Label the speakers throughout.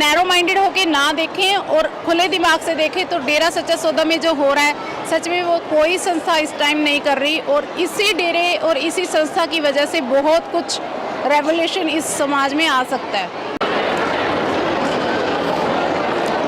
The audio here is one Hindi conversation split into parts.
Speaker 1: नैरो माइंडेड होके ना देखें और खुले दिमाग से देखें तो डेरा सच्चा सौदा में जो हो रहा है सच में वो कोई संस्था इस टाइम नहीं कर रही, और इसी डेरे और इसी संस्था की वजह से बहुत कुछ रेवोल्यूशन इस समाज में आ सकता है।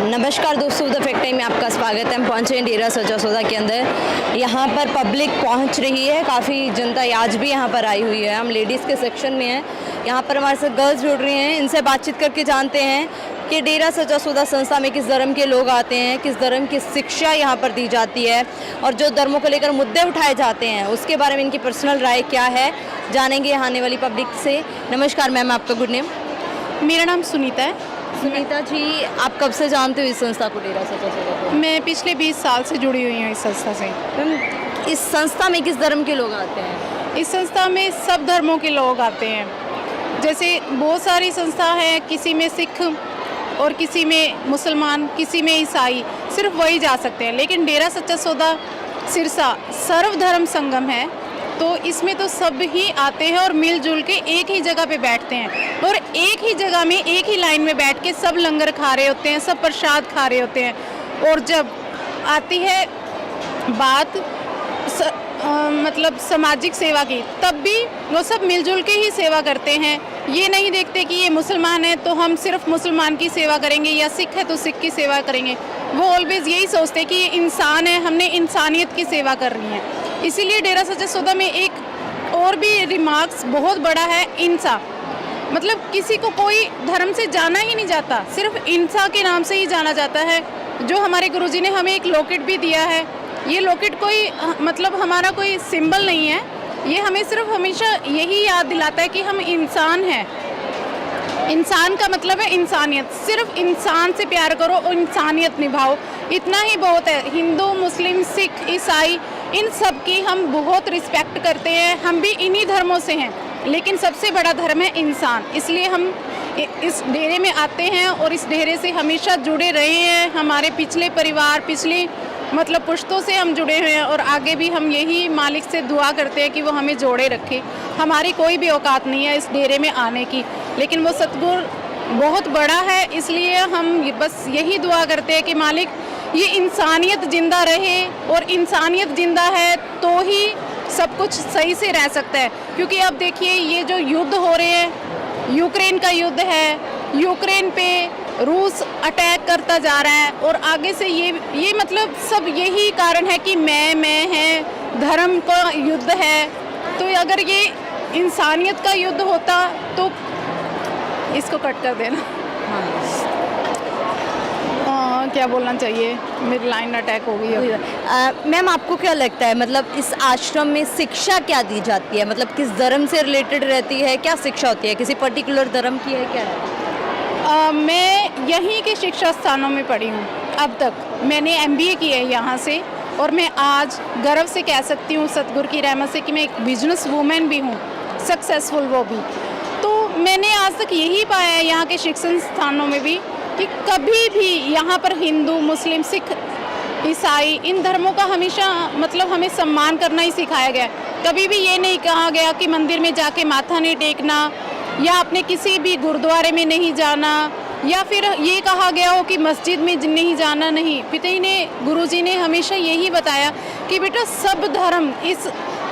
Speaker 2: नमस्कार दोस्तों, द फैक्ट टाइम में आपका स्वागत है। हम पहुंचे हैं डेरा सच्चा सौदा के अंदर। यहाँ पर पब्लिक पहुंच रही है, काफ़ी जनता आज भी यहाँ पर आई हुई है। हम लेडीज़ के सेक्शन में हैं, यहाँ पर हमारे साथ गर्ल्स जुड़ रही हैं। इनसे बातचीत करके जानते हैं कि डेरा सच्चा सौदा संस्था में किस धर्म के लोग आते हैं, किस धर्म की शिक्षा यहाँ पर दी जाती है और जो धर्मों को लेकर मुद्दे उठाए जाते हैं उसके बारे में इनकी पर्सनल राय क्या है, जानेंगे यहाँ आने वाली पब्लिक से। नमस्कार मैम, आपका गुड नेम?
Speaker 1: मेरा नाम सुनीता है।
Speaker 2: सुनीता जी, आप कब से जानते हो इस संस्था को, डेरा सच्चा सौदा को?
Speaker 1: मैं पिछले 20 साल से जुड़ी हुई हूँ इस संस्था से।
Speaker 2: मैम, इस संस्था में किस धर्म के लोग आते हैं?
Speaker 1: इस संस्था में सब धर्मों के लोग आते हैं। जैसे बहुत सारी संस्था है, किसी में सिख और किसी में मुसलमान, किसी में ईसाई, सिर्फ वही जा सकते हैं। लेकिन डेरा सच्चा सौदा सिरसा सर्वधर्म संगम है, तो इसमें तो सब ही आते हैं और मिलजुल के एक ही जगह पे बैठते हैं और एक ही जगह में एक ही लाइन में बैठ के सब लंगर खा रहे होते हैं, सब प्रसाद खा रहे होते हैं। और जब आती है बात मतलब सामाजिक सेवा की, तब भी वो सब मिलजुल के ही सेवा करते हैं। ये नहीं देखते कि ये मुसलमान है तो हम सिर्फ मुसलमान की सेवा करेंगे या सिख है तो सिख की सेवा करेंगे। वो ऑलवेज यही सोचते हैं कि ये इंसान है, हमने इंसानियत की सेवा कर रही है। इसीलिए डेरा सच्चा सौदा में एक और भी रिमार्क्स बहुत बड़ा है, इंसा। मतलब किसी को कोई धर्म से जाना ही नहीं जाता, सिर्फ इंसा के नाम से ही जाना जाता है। जो हमारे गुरुजी ने हमें एक लॉकेट भी दिया है, ये लॉकेट कोई मतलब हमारा कोई सिंबल नहीं है, ये हमें सिर्फ हमेशा यही याद दिलाता है कि हम इंसान हैं। इंसान का मतलब है इंसानियत, सिर्फ इंसान से प्यार करो और इंसानियत निभाओ, इतना ही बहुत है। हिंदू, मुस्लिम, सिख, ईसाई, इन सब की हम बहुत रिस्पेक्ट करते हैं, हम भी इन्हीं धर्मों से हैं, लेकिन सबसे बड़ा धर्म है इंसान। इसलिए हम इस डेरे में आते हैं और इस डेरे से हमेशा जुड़े रहे हैं। हमारे पिछले परिवार, पिछली मतलब पुश्तों से हम जुड़े हुए हैं और आगे भी हम यही मालिक से दुआ करते हैं कि वो हमें जोड़े रखे। हमारी कोई भी औकात नहीं है इस डेरे में आने की, लेकिन वो सतगुर बहुत बड़ा है, इसलिए हम बस यही दुआ करते हैं कि मालिक ये इंसानियत जिंदा रहे, और इंसानियत जिंदा है तो ही सब कुछ सही से रह सकता है। क्योंकि अब देखिए ये जो युद्ध हो रहे हैं, यूक्रेन का युद्ध है, यूक्रेन पे रूस अटैक करता जा रहा है और आगे से ये मतलब सब यही कारण है कि मैं है, धर्म का युद्ध है। तो अगर ये इंसानियत का युद्ध होता तो इसको कट कर देना। क्या बोलना चाहिए, मेरी लाइन अटैक हो गई है।
Speaker 2: मैम, आपको क्या लगता है, मतलब इस आश्रम में शिक्षा क्या दी जाती है? मतलब किस धर्म से रिलेटेड रहती है, क्या शिक्षा होती है? किसी पर्टिकुलर धर्म की है, क्या है?
Speaker 1: मैं यहीं के शिक्षा स्थानों में पढ़ी हूँ अब तक। मैंने MBA की है यहाँ से, और मैं आज गर्व से कह सकती हूँ सतगुरु की रहमत से कि मैं एक बिजनेस वूमेन भी हूँ, सक्सेसफुल वो भी। तो मैंने आज तक यही पाया है यहाँ के शिक्षण स्थानों में भी कि कभी भी यहाँ पर हिंदू, मुस्लिम, सिख, ईसाई, इन धर्मों का हमेशा मतलब हमें सम्मान करना ही सिखाया गया। कभी भी ये नहीं कहा गया कि मंदिर में जाके माथा नहीं टेकना, या अपने किसी भी गुरुद्वारे में नहीं जाना, या फिर ये कहा गया हो कि मस्जिद में नहीं जाना। नहीं, पिताजी ने, गुरुजी ने हमेशा यही बताया कि बेटा सब धर्म इस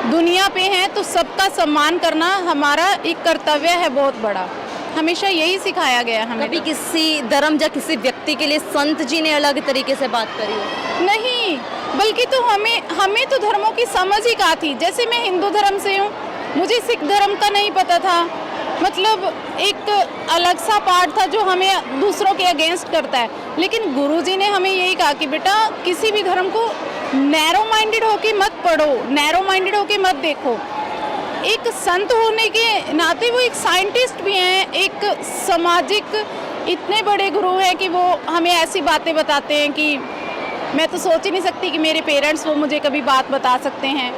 Speaker 1: दुनिया पे हैं तो सबका सम्मान करना हमारा एक कर्तव्य है बहुत बड़ा। हमेशा यही सिखाया गया हमें।
Speaker 2: कभी किसी धर्म या किसी व्यक्ति के लिए संत जी ने अलग तरीके से बात करी हो?
Speaker 1: नहीं, बल्कि तो हमें तो धर्मों की समझ ही कहाँ थी। जैसे मैं हिंदू धर्म से हूँ, मुझे सिख धर्म का नहीं पता था। मतलब एक अलग सा पार्ट था जो हमें दूसरों के अगेंस्ट करता है। लेकिन गुरुजी ने हमें यही कहा कि बेटा किसी भी धर्म को नैरो माइंडेड होके मत पढ़ो, नैरो माइंडेड होके मत देखो। एक संत होने के नाते वो एक साइंटिस्ट भी हैं, एक सामाजिक इतने बड़े गुरु हैं कि वो हमें ऐसी बातें बताते हैं कि मैं तो सोच ही नहीं सकती कि मेरे पेरेंट्स वो मुझे कभी बात बता सकते हैं।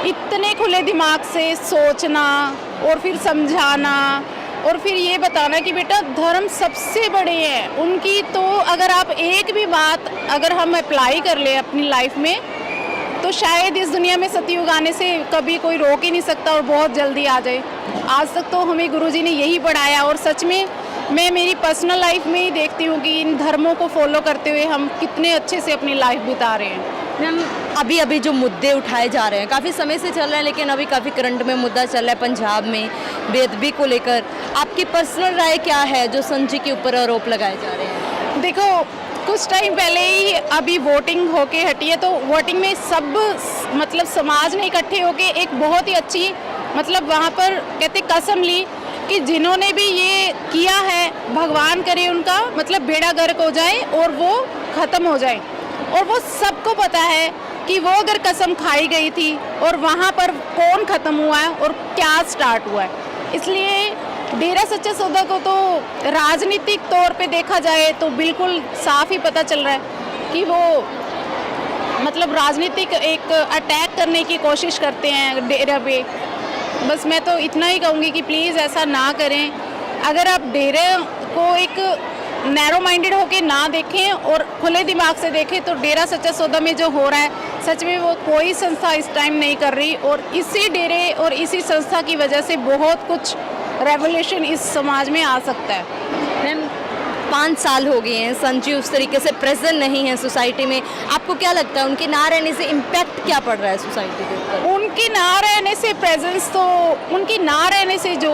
Speaker 1: इतने खुले दिमाग से सोचना और फिर समझाना और फिर ये बताना कि बेटा धर्म सबसे बड़े हैं उनकी, तो अगर आप एक भी बात अगर हम अप्लाई कर ले अपनी लाइफ में तो शायद इस दुनिया में सतयुग आने से कभी कोई रोक ही नहीं सकता और बहुत जल्दी आ जाए। आज तक तो हमें गुरुजी ने यही पढ़ाया और सच में मैं मेरी पर्सनल लाइफ में ही देखती हूँ कि इन धर्मों को फॉलो करते हुए हम कितने अच्छे से अपनी लाइफ बिता रहे हैं।
Speaker 2: मैम अभी अभी जो मुद्दे उठाए जा रहे हैं काफ़ी समय से चल रहे हैं, लेकिन अभी काफ़ी करंट में मुद्दा चल रहा है पंजाब में बेअदबी को लेकर। आपकी पर्सनल राय क्या है जो संत जी के ऊपर आरोप लगाए जा रहे हैं?
Speaker 1: देखो, कुछ टाइम पहले ही अभी वोटिंग होके हटी है, तो वोटिंग में सब मतलब समाज ने इकट्ठे होके एक बहुत ही अच्छी मतलब वहाँ पर कहते कसम ली कि जिन्होंने भी ये किया है भगवान करे उनका मतलब बेड़ा गर्क हो जाए और वो ख़त्म हो जाए। और वो सबको पता है कि वो अगर कसम खाई गई थी और वहाँ पर कौन ख़त्म हुआ है और क्या स्टार्ट हुआ है। इसलिए डेरा सच्चा सौदा को तो राजनीतिक तौर पे देखा जाए तो बिल्कुल साफ ही पता चल रहा है कि वो मतलब राजनीतिक एक अटैक करने की कोशिश करते हैं डेरा पे। बस मैं तो इतना ही कहूँगी कि प्लीज़ ऐसा ना करें। अगर आप डेरे को एक नैरो माइंडेड होके ना देखें और खुले दिमाग से देखें तो डेरा सच्चा सौदा में जो हो रहा है सच में वो कोई संस्था इस टाइम नहीं कर रही। और इसी डेरे और इसी संस्था की वजह से बहुत कुछ रेवोल्यूशन इस समाज में आ सकता है।
Speaker 2: मैम 5 साल हो गए हैं, संत जी उस तरीके से प्रेजेंट नहीं है सोसाइटी में। आपको क्या लगता है उनके ना रहने से इम्पैक्ट क्या पड़ रहा है सोसाइटी के ऊपर?
Speaker 1: उनकी ना रहने से प्रेजेंस तो उनकी ना रहने से जो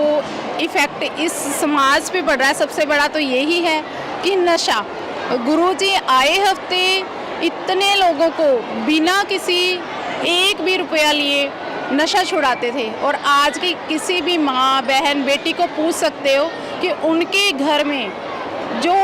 Speaker 1: इफ़ेक्ट इस समाज पे पड़ रहा है सबसे बड़ा तो यही है कि नशा। गुरुजी आए हफ्ते इतने लोगों को बिना किसी एक भी रुपया लिए नशा छुड़ाते थे। और आज की किसी भी माँ बहन बेटी को पूछ सकते हो कि उनके घर में जो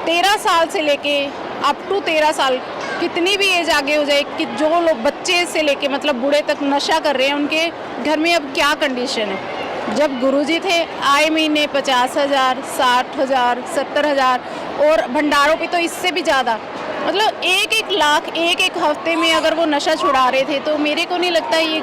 Speaker 1: 13 साल से लेके अप टू 13 साल कितनी भी एज आगे हो जाए कि जो लोग बच्चे से लेके मतलब बूढ़े तक नशा कर रहे हैं उनके घर में अब क्या कंडीशन है। जब गुरुजी थे आए महीने 50,000, 60,000, 70,000 और भंडारों पे तो इससे भी ज़्यादा मतलब 1-1 लाख एक हफ्ते में अगर वो नशा छुड़ा रहे थे तो मेरे को नहीं लगता ये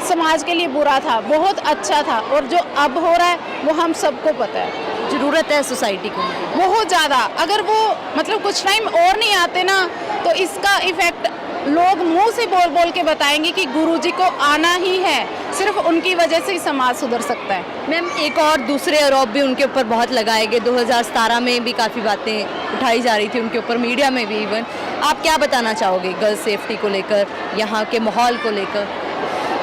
Speaker 1: समाज के लिए बुरा था, बहुत अच्छा था। और जो अब हो रहा है वो हम सबको पता है।
Speaker 2: ज़रूरत है सोसाइटी को
Speaker 1: बहुत ज़्यादा। अगर वो मतलब कुछ टाइम और नहीं आते ना तो इसका इफ़ेक्ट लोग मुंह से बोल बोल के बताएंगे कि गुरुजी को आना ही है, सिर्फ उनकी वजह से ही समाज सुधर सकता है।
Speaker 2: मैम एक और दूसरे आरोप भी उनके ऊपर बहुत लगाए गए। 2017 में भी काफ़ी बातें उठाई जा रही थी उनके ऊपर, मीडिया में भी इवन। आप क्या बताना चाहोगे गर्ल सेफ्टी को लेकर, यहाँ के माहौल को लेकर?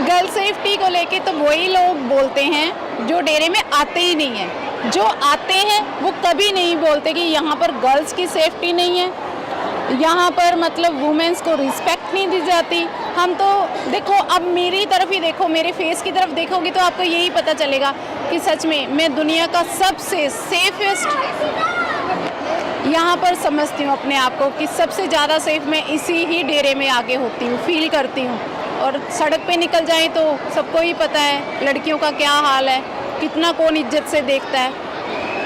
Speaker 1: गर्ल सेफ्टी को लेके तो वही लोग बोलते हैं जो डेरे में आते ही नहीं हैं। जो आते हैं वो कभी नहीं बोलते कि यहाँ पर गर्ल्स की सेफ्टी नहीं है, यहाँ पर मतलब वुमेन्स को रिस्पेक्ट नहीं दी जाती। हम तो देखो, अब मेरी तरफ ही देखो, मेरे फेस की तरफ देखोगे तो आपको यही पता चलेगा कि सच में मैं दुनिया का सबसे सेफेस्ट यहाँ पर समझती हूँ अपने आप को कि सबसे ज़्यादा सेफ मैं इसी ही डेरे में आगे होती हूँ, फील करती हूँ। और सड़क पे निकल जाएं तो सबको ही पता है लड़कियों का क्या हाल है, कितना कौन इज्जत से देखता है।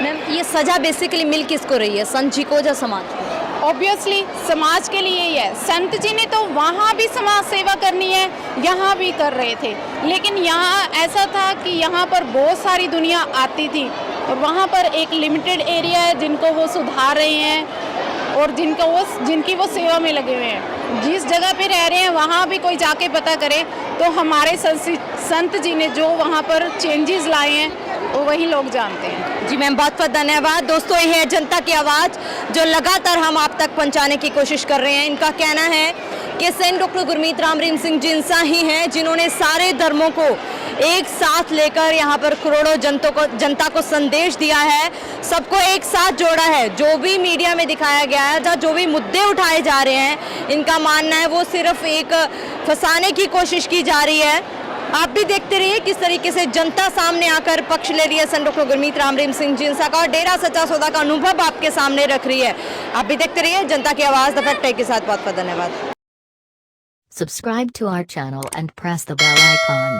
Speaker 2: मैम ये सज़ा बेसिकली मिल किसको रही है, संत जी को या समाज को?
Speaker 1: ऑब्वियसली समाज के लिए ही है। संत जी ने तो वहाँ भी समाज सेवा करनी है, यहाँ भी कर रहे थे। लेकिन यहाँ ऐसा था कि यहाँ पर बहुत सारी दुनिया आती थी और वहाँ पर एक लिमिटेड एरिया है जिनको वो सुधार रहे हैं और जिनकी वो सेवा में लगे हुए हैं। जिस जगह पे रह रहे हैं वहाँ भी कोई जाके पता करे तो हमारे संत जी ने जो वहाँ पर चेंजेस लाए हैं वो वही लोग जानते हैं।
Speaker 2: जी मैम, बहुत बहुत धन्यवाद। दोस्तों ये है जनता की आवाज़ जो लगातार हम आप तक पहुंचाने की कोशिश कर रहे हैं। इनका कहना है कि सेंट डॉक्टर गुरमीत राम रहीम सिंह जिंसा ही हैं जिन्होंने सारे धर्मों को एक साथ लेकर यहाँ पर करोड़ों जनता को संदेश दिया है, सबको एक साथ जोड़ा है। जो भी मीडिया में दिखाया गया है, जो भी मुद्दे उठाए जा रहे हैं, इनका मानना है वो सिर्फ एक फंसाने की कोशिश की जा रही है। आप भी देखते रहिए किस तरीके से जनता सामने आकर पक्ष ले रही है संत डॉक्टर गुरमीत राम रहीम सिंह जिंसा का और डेरा सच्चा सौदा का अनुभव आपके सामने रख रही है। आप भी देखते रहिए जनता की आवाज़ द फैक्ट के साथ। बहुत बहुत धन्यवाद।
Speaker 3: Subscribe to our channel and press the bell icon.